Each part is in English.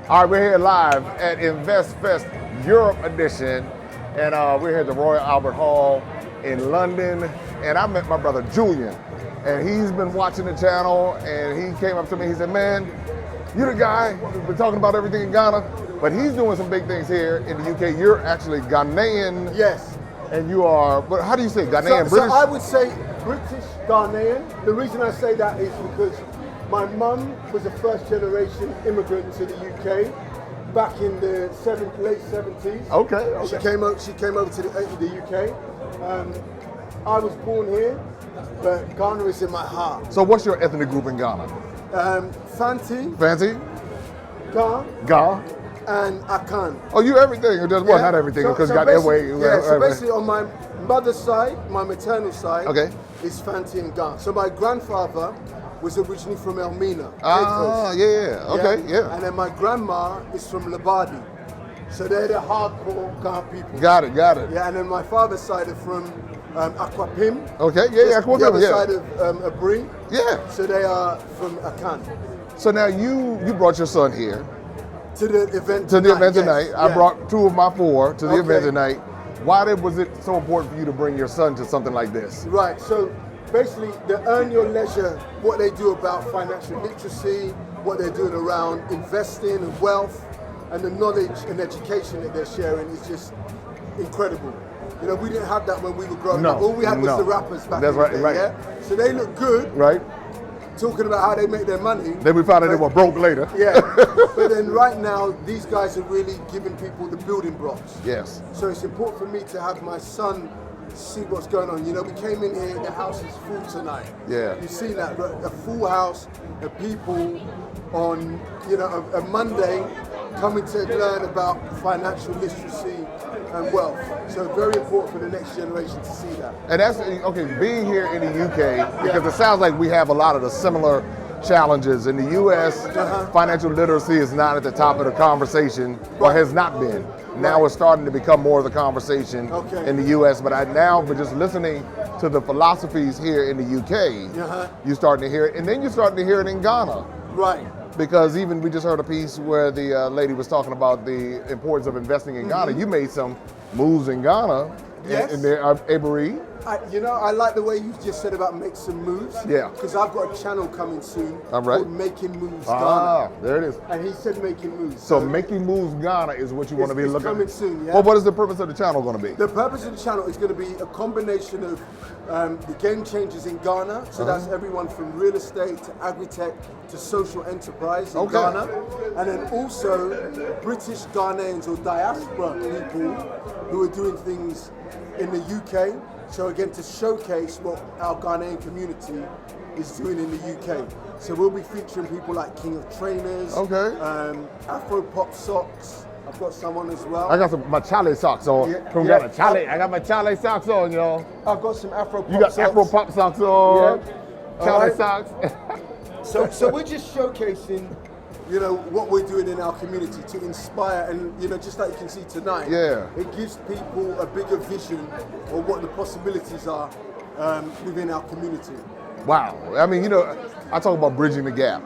All right, we're here live at Invest Fest Europe edition, and we're here at the Royal Albert Hall in London, and I met my brother Julian, and he's been watching the channel, and he came up to me, he said, man, you're the guy who's been talking about everything in Ghana, but he's doing some big things here in the UK. You're actually Ghanaian. Yes. And you are, but how do you say Ghanaian, British? So I would say British Ghanaian. The reason I say that is because my mum was a first generation immigrant to the UK back in the late 70s. Okay. She came over to the UK. I was born here, but Ghana is in my heart. So what's your ethnic group in Ghana? Fanti, Ga, and Akan. Oh, you everything, or just well, not everything, because you got that way. Yeah, so basically on my mother's side, my maternal side, okay, is Fanti and Ga. So my grandfather was originally from Elmina. Okay, yeah. And then my grandma is from Labadi. So they're the hardcore Ga people. Got it. Yeah, and then my father's side are from Aquapim. Okay, Aquapim, the other side of Abri. Yeah. So they are from Akan. So now you brought your son here. To the event tonight. Yes. I brought 2 of my 4 to the event tonight. Why was it so important for you to bring your son to something like this? Right, so basically the Earn Your Leisure, what they do about financial literacy, what they're doing around investing and wealth, and the knowledge and education that they're sharing is just incredible. You know, we didn't have that when we were growing up. All we had was the rappers back then. That's right. Yeah? So they look good. Right. Talking about how they make their money. Then we found out they were broke later. Yeah. But then right now, these guys are really giving people the building blocks. Yes. So it's important for me to have my son see what's going on. You know, we came in here, the house is full tonight. Yeah. You've seen that, a full house of people on, you know, a Monday coming to learn about financial literacy and wealth. So very important for the next generation to see that. And that's, okay, being here in the UK, because it sounds like we have a lot of the similar challenges. In the US, financial literacy is not at the top of the conversation, or has not been. Now it's starting to become more of the conversation in the US, but but just listening to the philosophies here in the UK, you're starting to hear it, and then you're starting to hear it in Ghana. Right. Because even we just heard a piece where the lady was talking about the importance of investing in Ghana. You made some moves in Ghana, in the Abri. I like the way you just said about make some moves. Yeah. Because I've got a channel coming soon called Making Moves Ghana. Ghana. There it is. And he said Making Moves. So Making Moves Ghana is what you want to be looking at. It's coming soon, yeah. Well, what is the purpose of the channel going to be? The purpose of the channel is going to be a combination of the game changers in Ghana. So that's everyone from real estate to agri-tech to social enterprise in Ghana. And then also British Ghanaians or diaspora people who are doing things in the UK. So again, to showcase what our Ghanaian community is doing in the UK. So we'll be featuring people like King of Trainers, Afro Pop Socks. I've got someone as well. I got my Chale socks on. From Ghana. Chale. I got my Chale socks on, y'all. I've got some Afro Pop socks. You got Afro Pop socks on. Chale socks. So we're just showcasing, you know, what we're doing in our community to inspire, and, you know, just like you can see tonight, it gives people a bigger vision of what the possibilities are within our community. Wow. I mean, you know, I talk about bridging the gap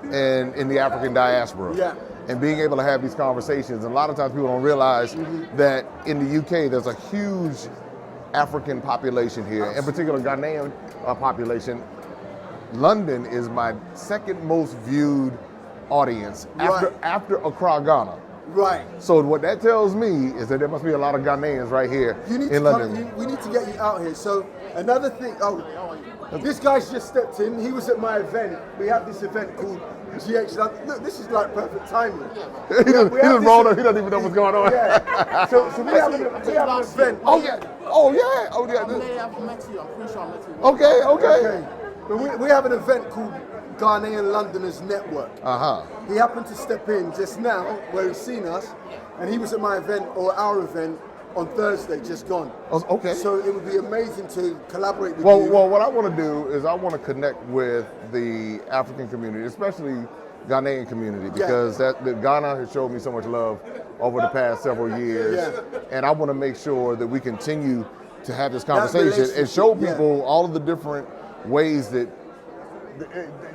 and in the African diaspora. And being able to have these conversations. And a lot of times people don't realize that in the UK, there's a huge African population here, in particular Ghanaian population. London is my second most viewed audience after Accra, Ghana. Right. So what that tells me is that there must be a lot of Ghanaians right here in London. We need to get you out here. So another thing, this guy's just stepped in. He was at my event. We have this event called GH. Look, this is like perfect timing. He just rolled up. He doesn't even know what's going on. So we have an event. Oh yeah. I may have met you. I'm pretty sure I met you. Okay. But we have an event called Ghanaian Londoners Network. He happened to step in just now where he's seen us, and he was at my event or our event on Thursday, just gone. Okay. So it would be amazing to collaborate with you. Well, what I want to do is I want to connect with the African community, especially Ghanaian community, because Ghana has showed me so much love over the past several years, and I want to make sure that we continue to have this conversation and show people all of the different ways that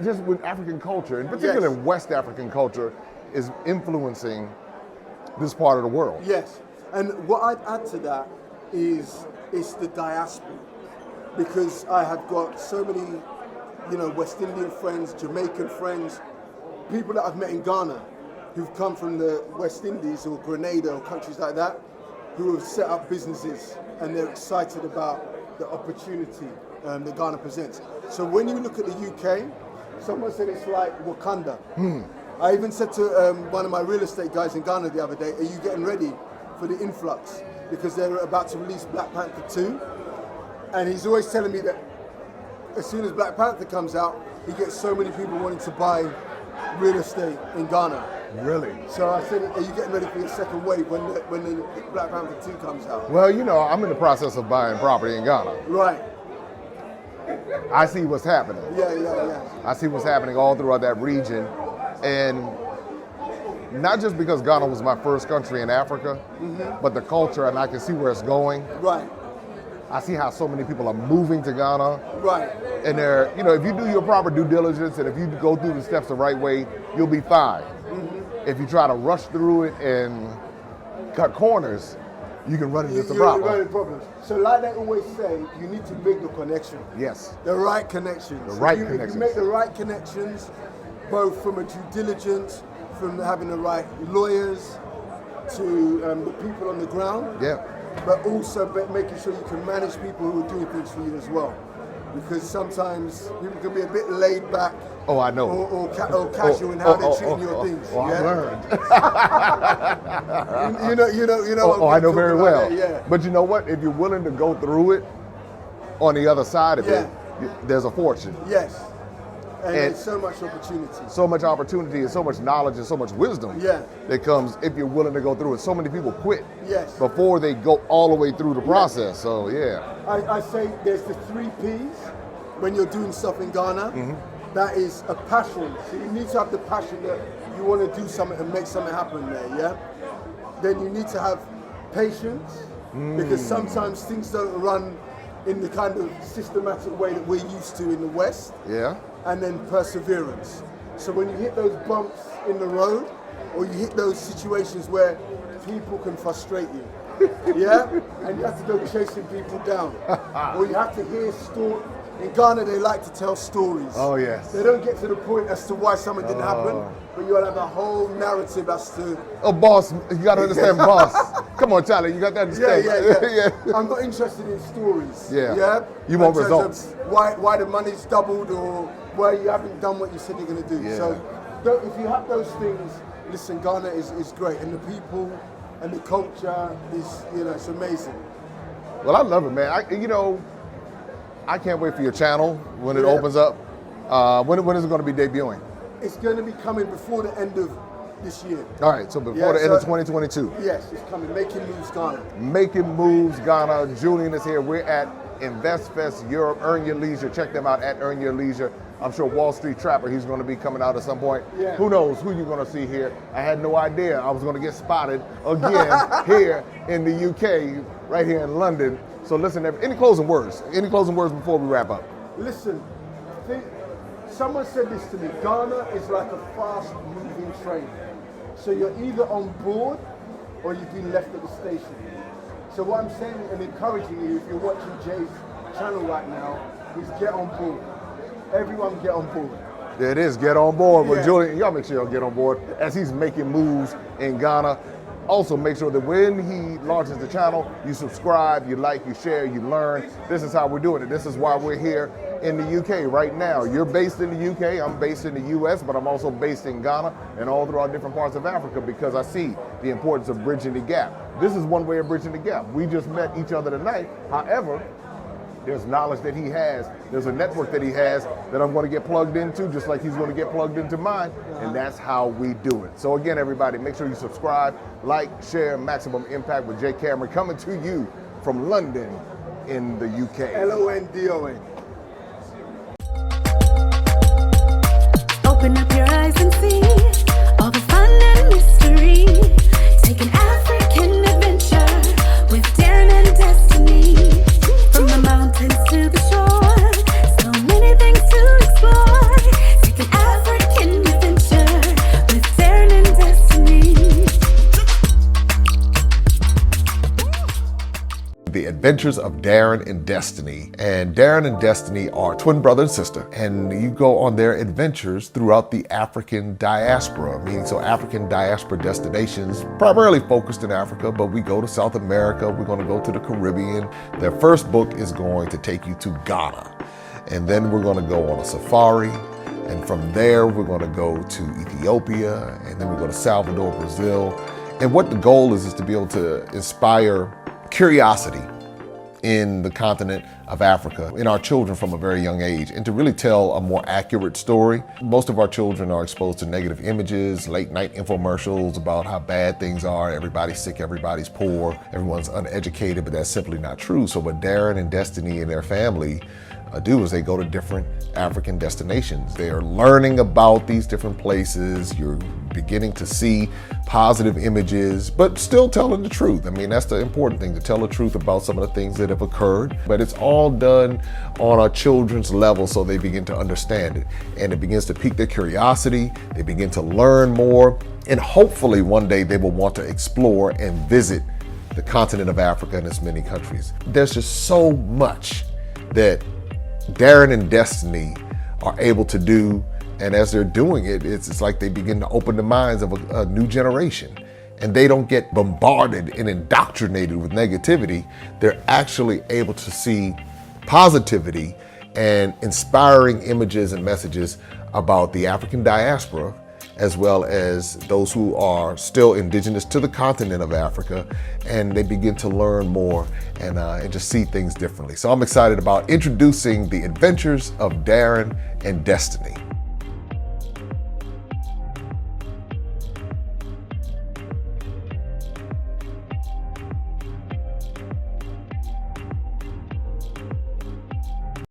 just with African culture, in particular in West African culture, is influencing this part of the world. Yes, and what I'd add to that is it's the diaspora, because I have got so many, West Indian friends, Jamaican friends, people that I've met in Ghana who've come from the West Indies or Grenada or countries like that, who have set up businesses and they're excited about the opportunity that Ghana presents. So when you look at the UK, someone said it's like Wakanda. I even said to one of my real estate guys in Ghana the other day, are you getting ready for the influx? Because they're about to release Black Panther 2. And he's always telling me that as soon as Black Panther comes out, he gets so many people wanting to buy real estate in Ghana. Really? So I said, are you getting ready for your second wave when the Black Panther 2 comes out? Well, I'm in the process of buying property in Ghana. Right. I see what's happening. Yeah. I see what's happening all throughout that region. And not just because Ghana was my first country in Africa, but the culture, and I can see where it's going. Right. I see how so many people are moving to Ghana. Right. And they're, if you do your proper due diligence and if you go through the steps the right way, you'll be fine. If you try to rush through it and cut corners, you can run into some problems. So like they always say, you need to make the connection. Yes. The right connections. The right If connections. you make the right connections, both from a due diligence, from having the right lawyers, to the people on the ground. Yeah. But also making sure you can manage people who are doing things for you as well. Because sometimes people can be a bit laid back. Oh, I know. Or casual in how they're treating your things. Oh, I've learned. you know. Oh, I know very well. That, yeah. But you know what? If you're willing to go through it, on the other side of it, there's a fortune. Yes. And there's so much opportunity. So much opportunity and so much knowledge and so much wisdom that comes if you're willing to go through it. So many people quit before they go all the way through the process. So, I say there's the 3 Ps when you're doing stuff in Ghana. That is a passion. So you need to have the passion that you want to do something and make something happen there, Then you need to have patience, because sometimes things don't run in the kind of systematic way that we're used to in the West. Yeah. And then perseverance. So when you hit those bumps in the road, or you hit those situations where people can frustrate you, and you have to go chasing people down, or you have to hear stories. In Ghana, they like to tell stories. Oh, yes. They don't get to the point as to why something didn't happen, but you'll have a whole narrative as to... Oh, boss, you got to understand, boss. Come on, Charlie, you got to understand. Yeah. I'm not interested in stories. Yeah. You want results. Why the money's doubled, or why you haven't done what you said you're going to do. Yeah. So if you have those things, listen, Ghana is great, and the people and the culture is, it's amazing. Well, I love it, man. I can't wait for your channel when it opens up. When is it going to be debuting? It's going to be coming before the end of this year. All right, so before the end of 2022. Yes, it's coming. Making Moves Ghana. Making Moves Ghana. Julian is here. We're at InvestFest Europe. Earn Your Leisure. Check them out at Earn Your Leisure. I'm sure Wall Street Trapper, he's going to be coming out at some point. Yeah. Who knows who you're going to see here. I had no idea I was going to get spotted again here in the UK, right here in London. So listen, any closing words? Any closing words before we wrap up? Listen, someone said this to me. Ghana is like a fast-moving train. So you're either on board or you've been left at the station. So what I'm saying and encouraging you, if you're watching Jay's channel right now, is get on board. Everyone get on board. There it is, get on board. But Julian, y'all make sure y'all get on board as he's making moves in Ghana. Also, make sure that when he launches the channel, you subscribe, you like, you share, you learn. This is how we're doing it. This is why we're here in the UK right now. You're based in the UK, I'm based in the US, but I'm also based in Ghana and all throughout different parts of Africa because I see the importance of bridging the gap. This is one way of bridging the gap. We just met each other tonight. However, there's knowledge that he has. There's a network that he has that I'm going to get plugged into, just like he's going to get plugged into mine. And that's how we do it. So again, everybody, make sure you subscribe, like, share, Maximum Impact with Jay Cameron, coming to you from London in the UK. LONDON. Open up your eyes and see all the fun and mystery. Take an African adventure with daring and destiny. From the mountains to the shore, so many things to explore. Take an African adventure with daring and destiny. The Adventures of Darren and Destiny. And Darren and Destiny are twin brother and sister, and you go on their adventures throughout the African diaspora, meaning so African diaspora destinations, primarily focused in Africa, but we go to South America, we're going to go to the Caribbean. Their first book is going to take you to Ghana, and then we're going to go on a safari, and from there we're going to go to Ethiopia, and then we go to Salvador, Brazil. And what the goal is to be able to inspire curiosity in the continent of Africa, in our children from a very young age, and to really tell a more accurate story. Most of our children are exposed to negative images, late night infomercials about how bad things are, everybody's sick, everybody's poor, everyone's uneducated, but that's simply not true. So what Darren and Destiny and their family do is they go to different African destinations. They are learning about these different places. You're beginning to see positive images, but still telling the truth. I mean, that's the important thing, to tell the truth about some of the things that have occurred. But it's all done on our children's level so they begin to understand it. And it begins to pique their curiosity. They begin to learn more. And hopefully one day they will want to explore and visit the continent of Africa and its many countries. There's just so much that Darren and Destiny are able to do, and as they're doing it, it's like they begin to open the minds of a new generation, and they don't get bombarded and indoctrinated with negativity. They're actually able to see positivity and inspiring images and messages about the African diaspora, as well as those who are still indigenous to the continent of Africa, and they begin to learn more and just see things differently. So I'm excited about introducing The Adventures of Darren and Destiny.